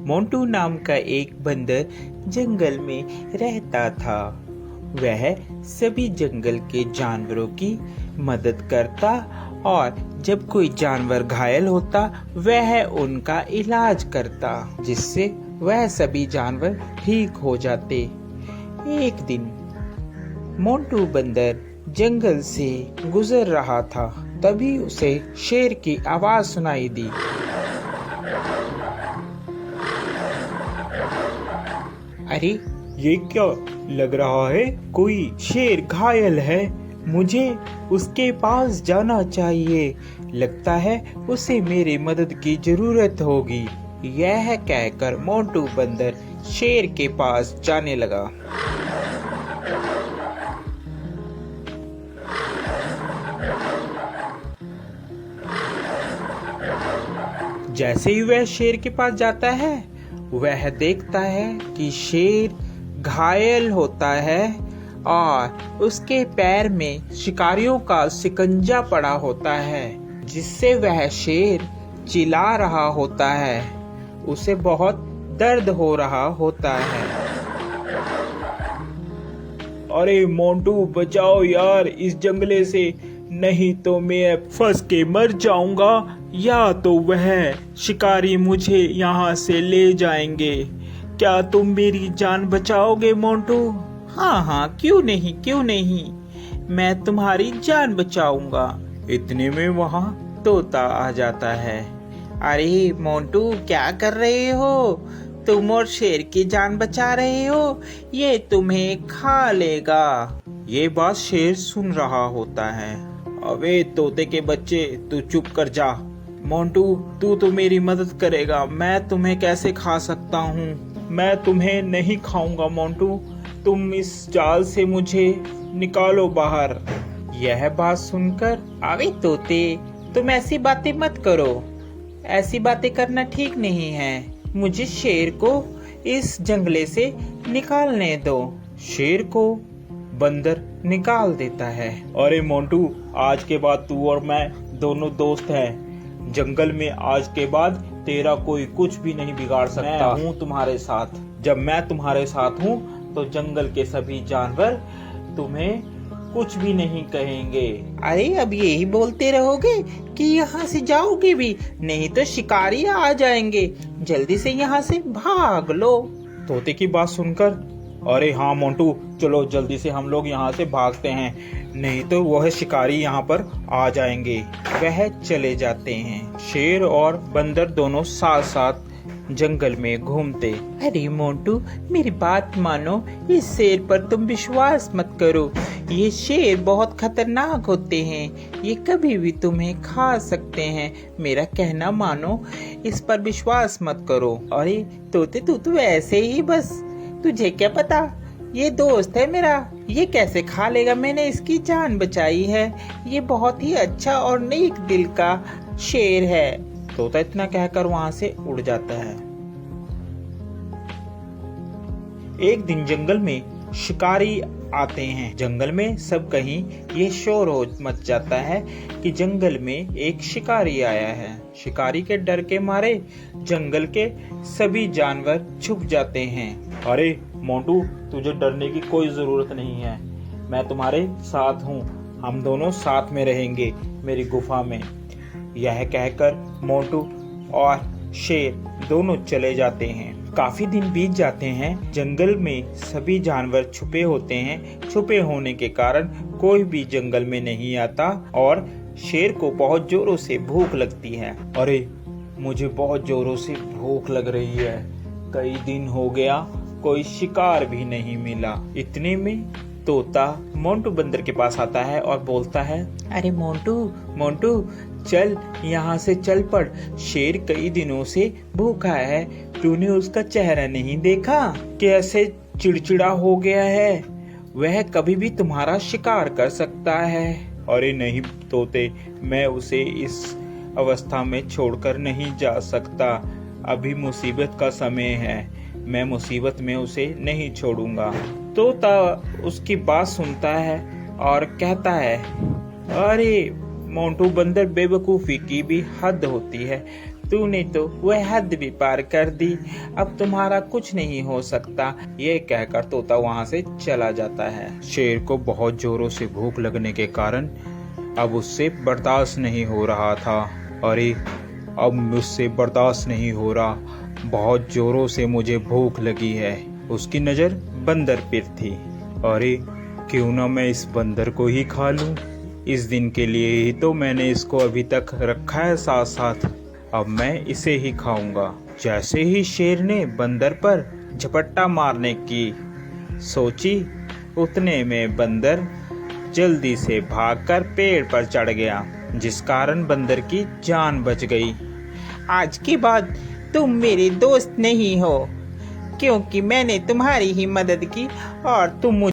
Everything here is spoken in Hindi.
मोंटू नाम का एक बंदर जंगल में रहता था। वह सभी जंगल के जानवरों की मदद करता और जब कोई जानवर घायल होता वह उनका इलाज करता, जिससे वह सभी जानवर ठीक हो जाते। एक दिन मोंटू बंदर जंगल से गुजर रहा था, तभी उसे शेर की आवाज सुनाई दी। अरे ये क्या लग रहा है, कोई शेर घायल है, मुझे उसके पास जाना चाहिए, लगता है उसे मेरी मदद की जरूरत होगी। यह कहकर मोंटू बंदर शेर के पास जाने लगा। जैसे ही वह शेर के पास जाता है वह देखता है कि शेर घायल होता है और उसके पैर में शिकारियों का शिकंजा पड़ा होता है, जिससे वह शेर चिल्ला रहा होता है। उसे बहुत दर्द हो रहा होता है। अरे मोंटू बचाओ यार इस जंगले से, नहीं तो मैं फंस के मर जाऊंगा या तो वह शिकारी मुझे यहाँ से ले जाएंगे। क्या तुम मेरी जान बचाओगे मोंटू? हाँ, क्यों नहीं, मैं तुम्हारी जान बचाऊंगा। इतने में वहाँ तोता आ जाता है। अरे मोंटू क्या कर रहे हो? तुम और शेर की जान बचा रहे हो, ये तुम्हें खा लेगा। ये बात शेर सुन रहा होता है। अबे तोते के बच्चे, तू चुप कर जा। मोंटू तू तो मेरी मदद करेगा, मैं तुम्हें कैसे खा सकता हूँ? मैं तुम्हें नहीं खाऊंगा मोंटू, तुम इस जाल से मुझे निकालो बाहर। यह बात सुनकर, अबे तोते तुम ऐसी बातें मत करो, ऐसी बातें करना ठीक नहीं है। मुझे शेर को इस जंगले से निकालने दो। शेर को बंदर निकाल देता है। अरे मोंटू, आज के बाद तू और मैं दोनों दोस्त हैं। जंगल में आज के बाद तेरा कोई कुछ भी नहीं बिगाड़ सकता। मैं हूँ तुम्हारे साथ। जब मैं तुम्हारे साथ हूँ तो जंगल के सभी जानवर तुम्हें कुछ भी नहीं कहेंगे। अरे अब यही बोलते रहोगे कि यहाँ से जाओगे भी, नहीं तो शिकारी आ जाएंगे, जल्दी से यहाँ से भाग लो। तोते की बात सुनकर, अरे हाँ मोंटू, चलो जल्दी से हम लोग यहाँ से भागते हैं, नहीं तो वह शिकारी यहाँ पर आ जाएंगे। वह चले जाते हैं। शेर और बंदर दोनों साथ साथ जंगल में घूमते। अरे मोंटू मेरी बात मानो, इस शेर पर तुम विश्वास मत करो, ये शेर बहुत खतरनाक होते हैं, ये कभी भी तुम्हें खा सकते हैं। मेरा कहना मानो, इस पर विश्वास मत करो। अरे तोते तू तो ऐसे ही बस, तुझे क्या पता, ये दोस्त है मेरा, ये कैसे खा लेगा, मैंने इसकी जान बचाई है, ये बहुत ही अच्छा और नेक दिल का शेर है। तोता इतना कहकर वहाँ से उड़ जाता है। एक दिन जंगल में शिकारी आते हैं। जंगल में सब कहीं ये शोर हो मच जाता है कि जंगल में एक शिकारी आया है। शिकारी के डर के मारे जंगल के सभी जानवर छुप जाते हैं। अरे मोंटू, तुझे डरने की कोई जरूरत नहीं है, मैं तुम्हारे साथ हूँ, हम दोनों साथ में रहेंगे मेरी गुफा में। यह कहकर मोंटू और शेर दोनों चले जाते हैं। काफी दिन बीत जाते हैं। जंगल में सभी जानवर छुपे होते हैं। छुपे होने के कारण कोई भी जंगल में नहीं आता और शेर को बहुत जोरों से भूख लगती है। अरे मुझे बहुत जोरों से भूख लग रही है, कई दिन हो गया कोई शिकार भी नहीं मिला। इतने में तोता मोंटू बंदर के पास आता है और बोलता है, अरे मोंटू चल यहाँ से चल पड़, शेर कई दिनों से भूखा है, तूने उसका चेहरा नहीं देखा, कैसे चिड़चिड़ा हो गया है, वह कभी भी तुम्हारा शिकार कर सकता है। अरे नहीं तोते, मैं उसे इस अवस्था में छोड़कर नहीं जा सकता, अभी मुसीबत का समय है, मैं मुसीबत में उसे नहीं छोड़ूंगा। तोता उसकी बात सुनता है और कहता है, अरे मोंटू बंदर, बेवकूफी की भी हद होती है, तूने तो वह हद भी पार कर दी, अब तुम्हारा कुछ नहीं हो सकता। ये कहकर तोता वहाँ से चला जाता है। शेर को बहुत जोरों से भूख लगने के कारण अब उससे बर्दाश्त नहीं हो रहा था। अरे अब मुझसे बर्दाश्त नहीं हो रहा, बहुत जोरों से मुझे भूख लगी है। उसकी नज़र बंदर पर थी। अरे क्यों ना मैं इस बंदर को ही खा लूं। इस दिन के लिए ही तो मैंने इसको अभी तक रखा है साथ साथ, अब मैं इसे ही खाऊंगा। जैसे ही शेर ने बंदर पर झपट्टा मारने की सोची, उतने में बंदर जल्दी से भागकर पेड़ पर चढ़ गया, जिस कारण बंदर की जान बच गई। आज के बाद तुम मेरे दोस्त नहीं हो, क्योंकि मैंने तुम्हारी ही मदद की और तुम